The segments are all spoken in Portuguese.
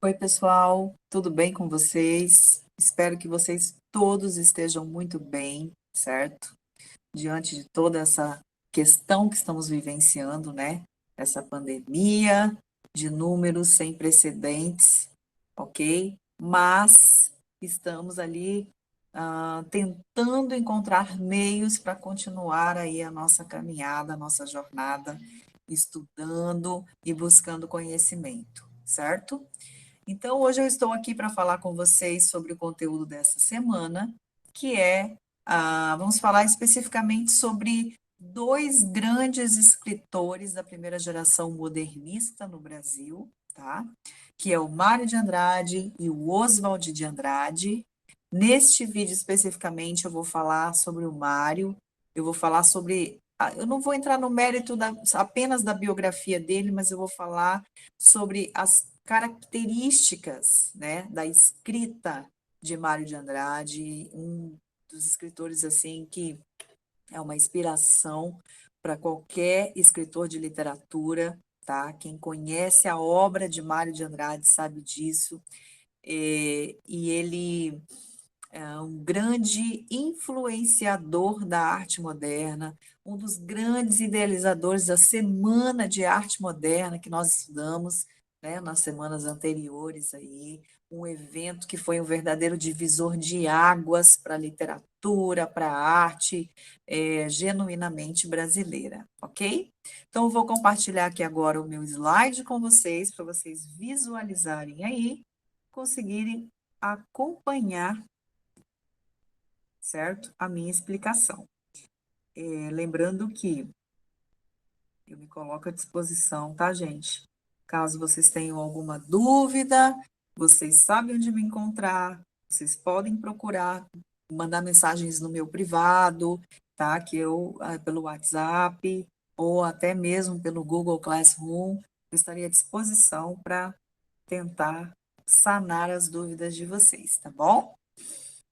Oi, pessoal, tudo bem com vocês? Espero que vocês todos estejam muito bem, certo? Diante de toda essa questão que estamos vivenciando, né? Essa pandemia de números sem precedentes, ok? Mas estamos ali tentando encontrar meios para continuar aí a nossa caminhada, a nossa jornada, estudando e buscando conhecimento, certo? Então, hoje eu estou aqui para falar com vocês sobre o conteúdo dessa semana, que é, vamos falar especificamente sobre dois grandes escritores da primeira geração modernista no Brasil, tá? Que é o Mário de Andrade e o Oswald de Andrade. Neste vídeo especificamente eu vou falar sobre o Mário, eu vou falar sobre, eu não vou entrar no mérito apenas da biografia dele, mas eu vou falar sobre as características, né, da escrita de Mário de Andrade, um dos escritores assim que é uma inspiração para qualquer escritor de literatura, tá? Quem conhece a obra de Mário de Andrade sabe disso. E ele é um grande influenciador da arte moderna, um dos grandes idealizadores da Semana de Arte Moderna que nós estudamos, né, nas semanas anteriores aí, um evento que foi um verdadeiro divisor de águas para a literatura, para a arte, genuinamente brasileira, ok? Então, eu vou compartilhar aqui agora o meu slide com vocês, para vocês visualizarem aí, conseguirem acompanhar, certo? A minha explicação. Lembrando que eu me coloco à disposição, tá, gente? Caso vocês tenham alguma dúvida, vocês sabem onde me encontrar, vocês podem procurar, mandar mensagens no meu privado, tá? Que eu, pelo WhatsApp, ou até mesmo pelo Google Classroom, eu estaria à disposição para tentar sanar as dúvidas de vocês, tá bom?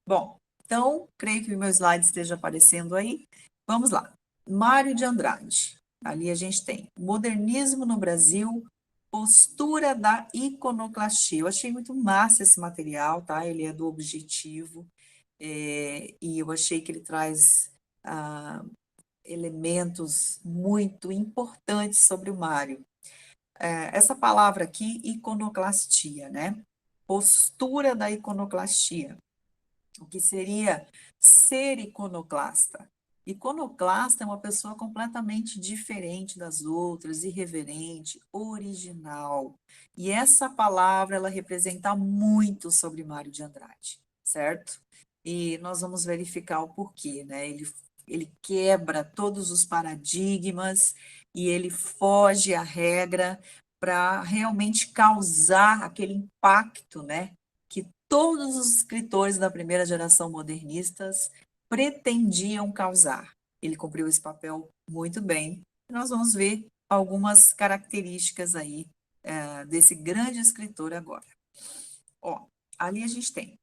Bom, então, creio que o meu slide esteja aparecendo aí. Vamos lá. Mário de Andrade. Ali a gente tem Modernismo no Brasil, postura da iconoclastia. Eu achei muito massa esse material, tá? Ele é do Objetivo, e eu achei que ele traz elementos muito importantes sobre o Mário. Essa palavra aqui, iconoclastia, né? Postura da iconoclastia. O que seria ser iconoclasta? Iconoclasta é uma pessoa completamente diferente das outras, irreverente, original. E essa palavra, ela representa muito sobre Mário de Andrade, certo? E nós vamos verificar o porquê, né? Ele quebra todos os paradigmas e ele foge à regra para realmente causar aquele impacto, né? Que todos os escritores da primeira geração modernistas pretendiam causar. Ele cumpriu esse papel muito bem. Nós vamos ver algumas características aí desse grande escritor agora. Ó, ali a gente tem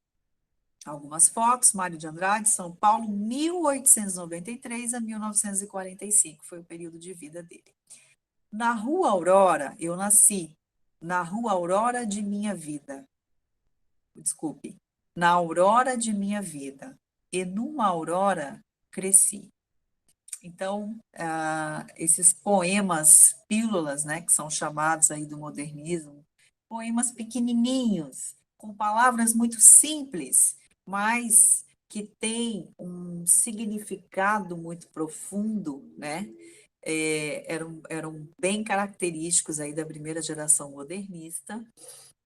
algumas fotos, Mário de Andrade, São Paulo, 1893 a 1945, foi o período de vida dele. Na Rua Aurora, eu nasci, na Rua Aurora de minha vida, desculpe, na aurora de minha vida, e numa aurora cresci. Então, esses poemas, pílulas, né, que são chamados aí do modernismo, poemas pequenininhos, com palavras muito simples, mas que têm um significado muito profundo, né? Eram bem característicos aí da primeira geração modernista,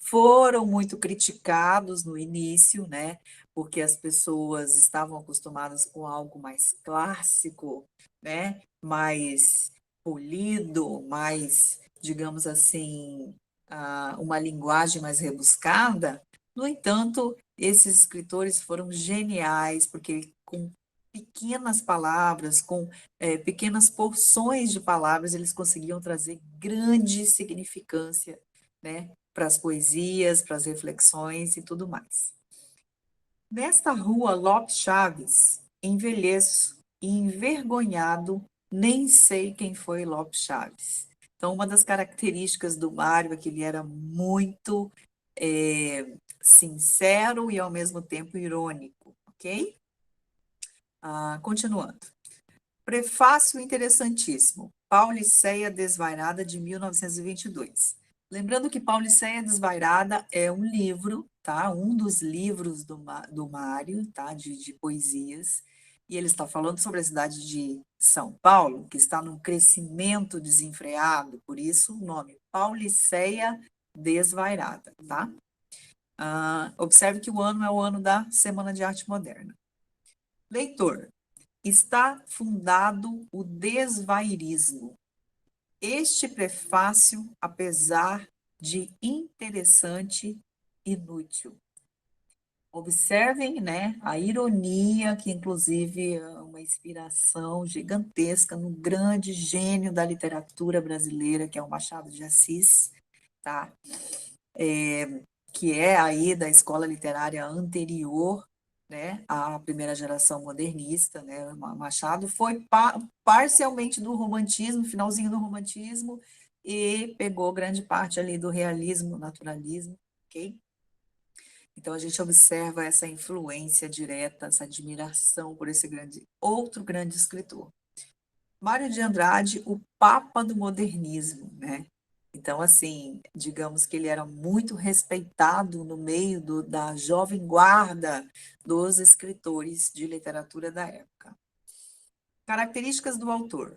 foram muito criticados no início, né? Porque as pessoas estavam acostumadas com algo mais clássico, né? Mais polido, mais, digamos assim, uma linguagem mais rebuscada. No entanto, esses escritores foram geniais, porque com pequenas palavras, com pequenas porções de palavras, eles conseguiam trazer grande significância, né, para as poesias, para as reflexões e tudo mais. Nesta rua Lopes Chaves, envelheço e envergonhado, nem sei quem foi Lopes Chaves. Então, uma das características do Mário é que ele era muito sincero e, ao mesmo tempo, irônico, ok? Continuando. Prefácio interessantíssimo. Pauliceia Desvairada, de 1922. Lembrando que Pauliceia Desvairada é um livro, tá? Um dos livros do Mário, tá? De poesias. E ele está falando sobre a cidade de São Paulo, que está num crescimento desenfreado, por isso o nome Pauliceia Desvairada, tá? Observe que o ano é o ano da Semana de Arte Moderna. Leitor, está fundado o desvairismo. Este prefácio, apesar de interessante, inútil. Observem, né, a ironia, que inclusive é uma inspiração gigantesca no grande gênio da literatura brasileira, que é o Machado de Assis, tá? Que é aí da escola literária anterior, né, à primeira geração modernista, né? Machado foi parcialmente do romantismo, finalzinho do romantismo, e pegou grande parte ali do realismo, naturalismo, ok? Então a gente observa essa influência direta, essa admiração por esse outro grande escritor. Mário de Andrade, o papa do modernismo, né? Então, assim, digamos que ele era muito respeitado no meio da jovem guarda dos escritores de literatura da época. Características do autor: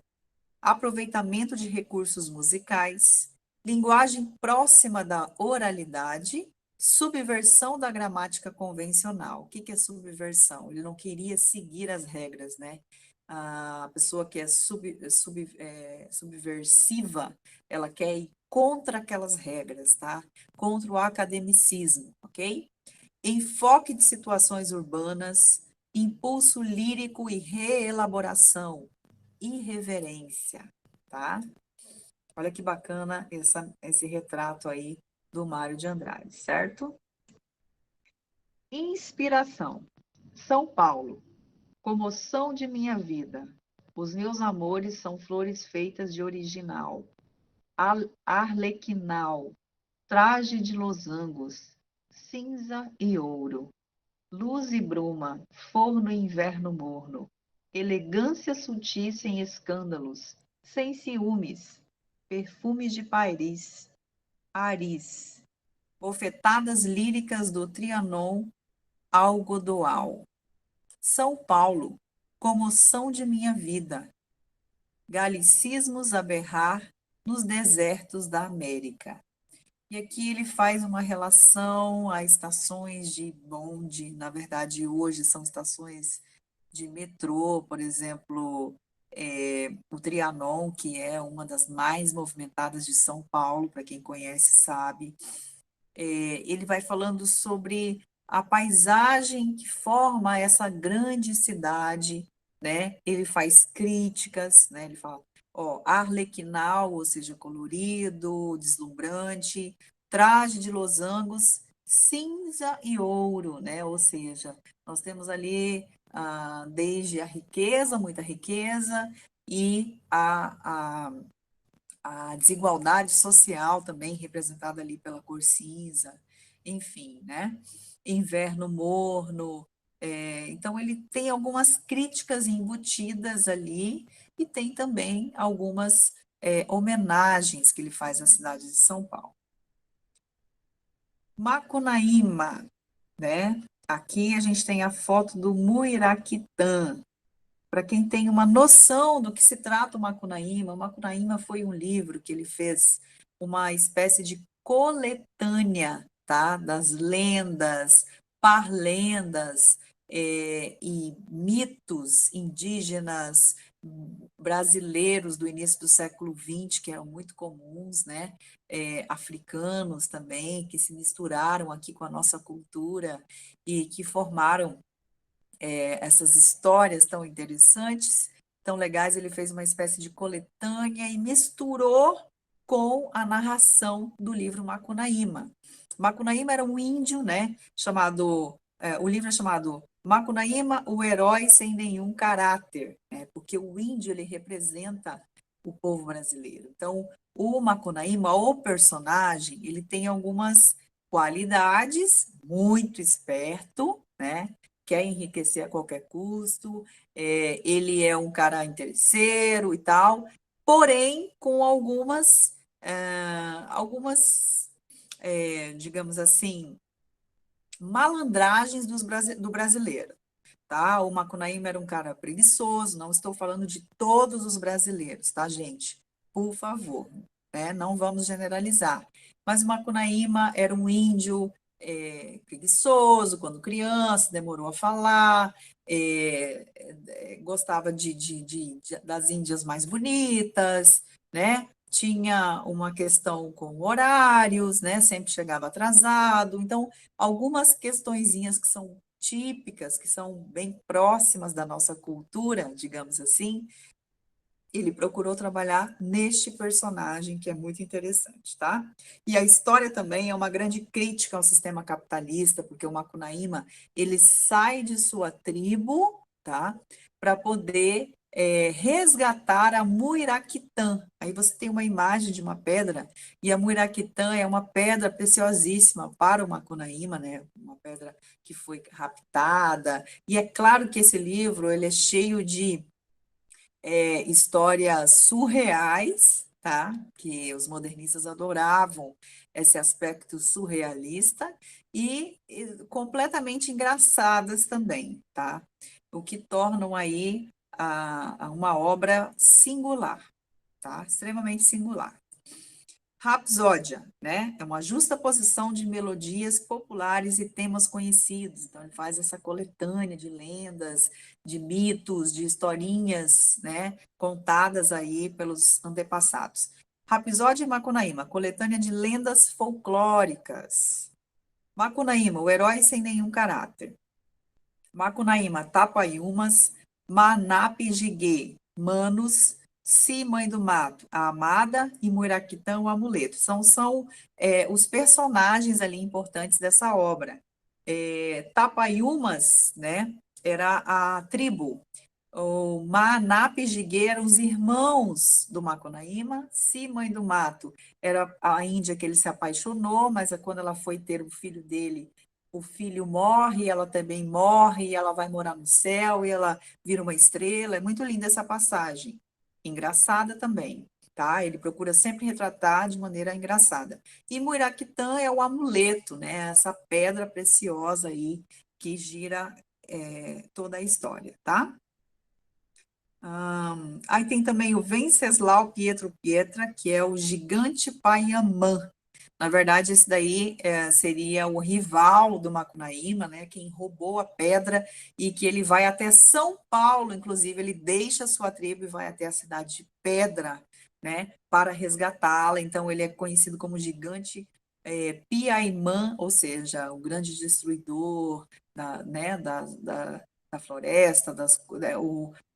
aproveitamento de recursos musicais, linguagem próxima da oralidade, subversão da gramática convencional. O que é subversão? Ele não queria seguir as regras, né? A pessoa que é subversiva, ela quer ir contra aquelas regras, tá? Contra o academicismo, ok? Enfoque de situações urbanas, impulso lírico e reelaboração, irreverência, tá? Olha que bacana esse retrato aí do Mário de Andrade, certo? Inspiração. São Paulo. Comoção de minha vida. Os meus amores são flores feitas de original. Arlequinal. Traje de losangos. Cinza e ouro. Luz e bruma. Forno e inverno morno. Elegância sutil sem escândalos. Sem ciúmes. Perfumes de Paris. Aris. Bofetadas líricas do Trianon ao Godoal. São Paulo, comoção de minha vida. Galicismos a berrar nos desertos da América. E aqui ele faz uma relação a estações de bonde, na verdade, hoje são estações de metrô, por exemplo, o Trianon, que é uma das mais movimentadas de São Paulo, para quem conhece sabe. Ele vai falando sobre a paisagem que forma essa grande cidade, né? Ele faz críticas, né? Ele fala, ó, arlequinal, ou seja, colorido, deslumbrante, traje de losangos, cinza e ouro, né? Ou seja, nós temos ali desde a riqueza, muita riqueza, e a desigualdade social também representada ali pela cor cinza, enfim, né? Inverno morno. Então, ele tem algumas críticas embutidas ali e tem também algumas homenagens que ele faz à cidade de São Paulo. Macunaíma, né? Aqui a gente tem a foto do Muiraquitã. Para quem tem uma noção do que se trata o Macunaíma foi um livro que ele fez, uma espécie de coletânea, tá? Das lendas, parlendas e mitos indígenas brasileiros do início do século XX, que eram muito comuns, né? Africanos também, que se misturaram aqui com a nossa cultura e que formaram essas histórias tão interessantes, tão legais. Ele fez uma espécie de coletânea e misturou com a narração do livro Macunaíma. Macunaíma era um índio, né, o livro é chamado Macunaíma, o herói sem nenhum caráter, né, porque o índio, ele representa o povo brasileiro. Então, o Macunaíma, o personagem, ele tem algumas qualidades, muito esperto, né? Quer enriquecer a qualquer custo, ele é um cara interesseiro e tal, porém com digamos assim, malandragens do brasileiro, tá? O Macunaíma era um cara preguiçoso, não estou falando de todos os brasileiros, tá, gente? Por favor, né? Não vamos generalizar. Mas o Macunaíma era um índio preguiçoso quando criança, demorou a falar, gostava das índias mais bonitas, né? Tinha uma questão com horários, né? Sempre chegava atrasado. Então, algumas questõezinhas que são típicas, que são bem próximas da nossa cultura, digamos assim, ele procurou trabalhar neste personagem, que é muito interessante, tá? E a história também é uma grande crítica ao sistema capitalista, porque o Macunaíma, ele sai de sua tribo, tá? Para poder resgatar a Muiraquitã. Aí você tem uma imagem de uma pedra, e a Muiraquitã é uma pedra preciosíssima para o Macunaíma, né? Uma pedra que foi raptada. E é claro que esse livro, ele é cheio de histórias surreais, tá? Que os modernistas adoravam esse aspecto surrealista e completamente engraçadas também, tá? O que tornam aí uma obra singular, tá? Extremamente singular. Rapsódia, né? É uma justa posição de melodias populares e temas conhecidos. Então, ele faz essa coletânea de lendas, de mitos, de historinhas, né? Contadas aí pelos antepassados. Rapsódia e Macunaíma, coletânea de lendas folclóricas. Macunaíma, o herói sem nenhum caráter. Macunaíma, Tapaiumas, Manape Jiguê, Manos, Si, Mãe do Mato, a Amada e Muiraquitã, o Amuleto. São os personagens ali importantes dessa obra. Tapaiumas, né, era a tribo. O Manape e Jiguê eram os irmãos do Macunaíma. Si, Mãe do Mato, era a índia que ele se apaixonou, mas quando ela foi ter o filho dele, o filho morre, ela também morre, e ela vai morar no céu, e ela vira uma estrela. É muito linda essa passagem. Engraçada também, tá? Ele procura sempre retratar de maneira engraçada. E Muiraquitã é o amuleto, né? Essa pedra preciosa aí que gira toda a história, tá? Aí tem também o Venceslau Pietro Pietra, que é o gigante Paiamã. Na verdade, esse daí seria o rival do Macunaíma, né? Quem roubou a pedra e que ele vai até São Paulo, inclusive, ele deixa a sua tribo e vai até a cidade de Pedra, né? Para resgatá-la. Então, ele é conhecido como gigante Piaimã, ou seja, o grande destruidor né, da floresta,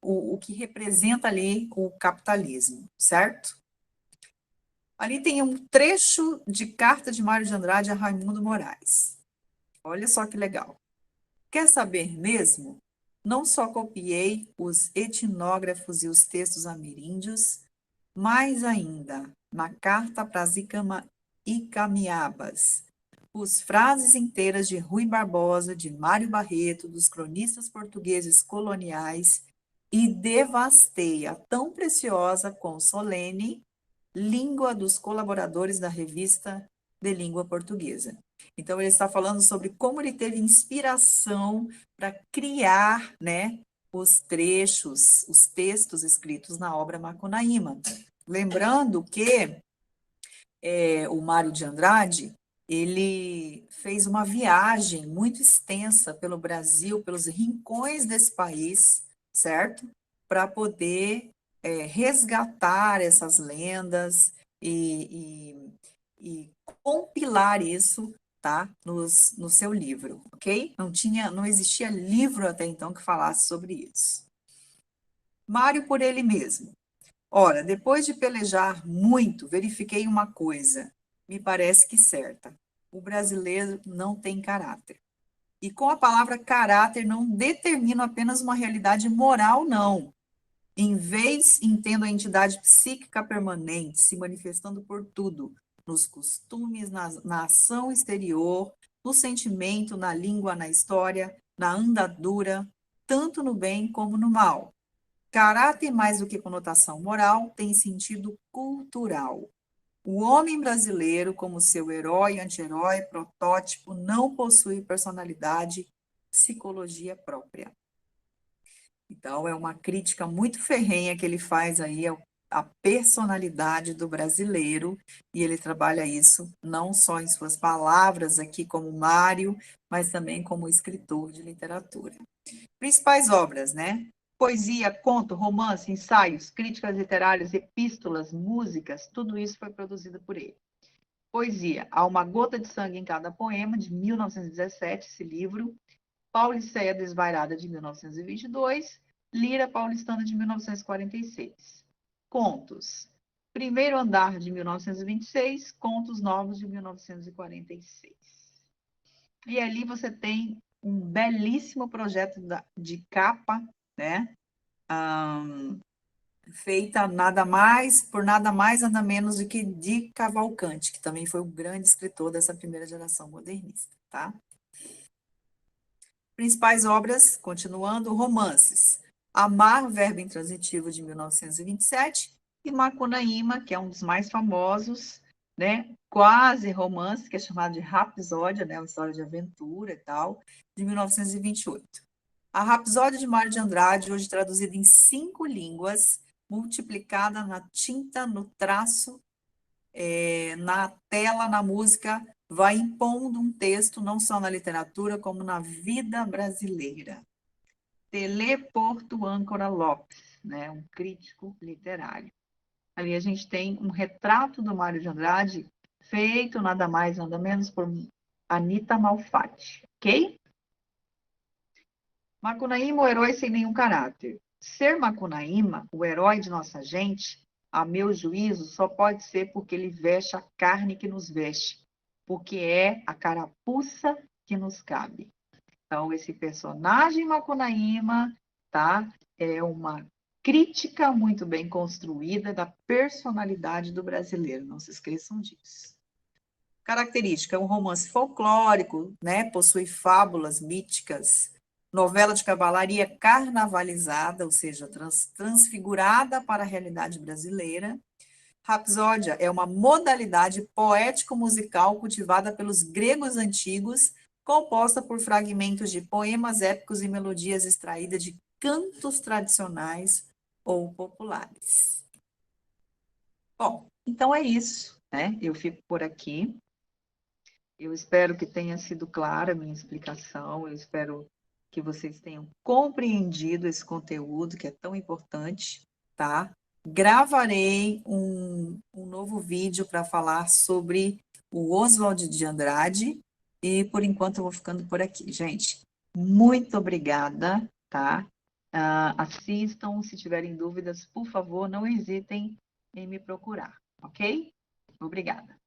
o que representa ali o capitalismo, certo? Ali tem um trecho de carta de Mário de Andrade a Raimundo Moraes. Olha só que legal. Quer saber mesmo? Não só copiei os etnógrafos e os textos ameríndios, mais ainda, na carta para as Icamiabas, os frases inteiras de Rui Barbosa, de Mário Barreto, dos cronistas portugueses coloniais, e devastei a tão preciosa com solene língua dos colaboradores da revista de língua portuguesa. Então, ele está falando sobre como ele teve inspiração para criar, né, os trechos, os textos escritos na obra Macunaíma. Lembrando que o Mário de Andrade, ele fez uma viagem muito extensa pelo Brasil, pelos rincões desse país, certo? Para poder resgatar essas lendas e compilar isso, tá? No seu livro, ok? Não existia livro até então que falasse sobre isso. Mário por ele mesmo. Ora, depois de pelejar muito, verifiquei uma coisa, me parece que certa. O brasileiro não tem caráter. E com a palavra caráter não determino apenas uma realidade moral, não. Em vez, entendo a entidade psíquica permanente, se manifestando por tudo, nos costumes, na ação exterior, no sentimento, na língua, na história, na andadura, tanto no bem como no mal. Caráter, mais do que conotação moral, tem sentido cultural. O homem brasileiro, como seu herói, anti-herói, protótipo, não possui personalidade, psicologia própria. Então, é uma crítica muito ferrenha que ele faz aí à personalidade do brasileiro, e ele trabalha isso não só em suas palavras aqui como Mário, mas também como escritor de literatura. Principais obras, né? Poesia, conto, romance, ensaios, críticas literárias, epístolas, músicas, tudo isso foi produzido por ele. Poesia, Há uma gota de sangue em cada poema, de 1917, esse livro. Pauliceia Desvairada, de 1922. Lira Paulistana, de 1946. Contos, Primeiro Andar, de 1926, Contos Novos, de 1946. E ali você tem um belíssimo projeto de capa, né? Feita nada mais, nada menos do que de Cavalcanti, que também foi um grande escritor dessa primeira geração modernista, tá? Principais obras, continuando, romances. Amar, verbo intransitivo, de 1927, e Macunaíma, que é um dos mais famosos, né? Quase romance, que é chamado de Rapsódia, né? Uma história de aventura e tal, de 1928. A Rapsódia de Mário de Andrade, hoje traduzida em 5 línguas, multiplicada na tinta, no traço, na tela, na música, vai impondo um texto não só na literatura, como na vida brasileira. Tele Porto Âncora Lopes, né, um crítico literário. Ali a gente tem um retrato do Mário de Andrade, feito nada mais, nada menos por Anita Malfatti, ok? Macunaíma, o herói sem nenhum caráter. Ser Macunaíma, o herói de nossa gente, a meu juízo, só pode ser porque ele veste a carne que nos veste, porque é a carapuça que nos cabe. Então, esse personagem Macunaíma, tá? É uma crítica muito bem construída da personalidade do brasileiro, não se esqueçam disso. Característica, é um romance folclórico, né? Possui fábulas míticas, novela de cavalaria carnavalizada, ou seja, transfigurada para a realidade brasileira. Rapsódia é uma modalidade poético-musical cultivada pelos gregos antigos, composta por fragmentos de poemas épicos e melodias extraídas de cantos tradicionais ou populares. Bom, então é isso, né? Eu fico por aqui. Eu espero que tenha sido clara a minha explicação, eu espero que vocês tenham compreendido esse conteúdo que é tão importante, tá? Gravarei um novo vídeo para falar sobre o Oswald de Andrade e, por enquanto, eu vou ficando por aqui. Gente, muito obrigada, tá? Assistam, se tiverem dúvidas, por favor, não hesitem em me procurar, ok? Obrigada.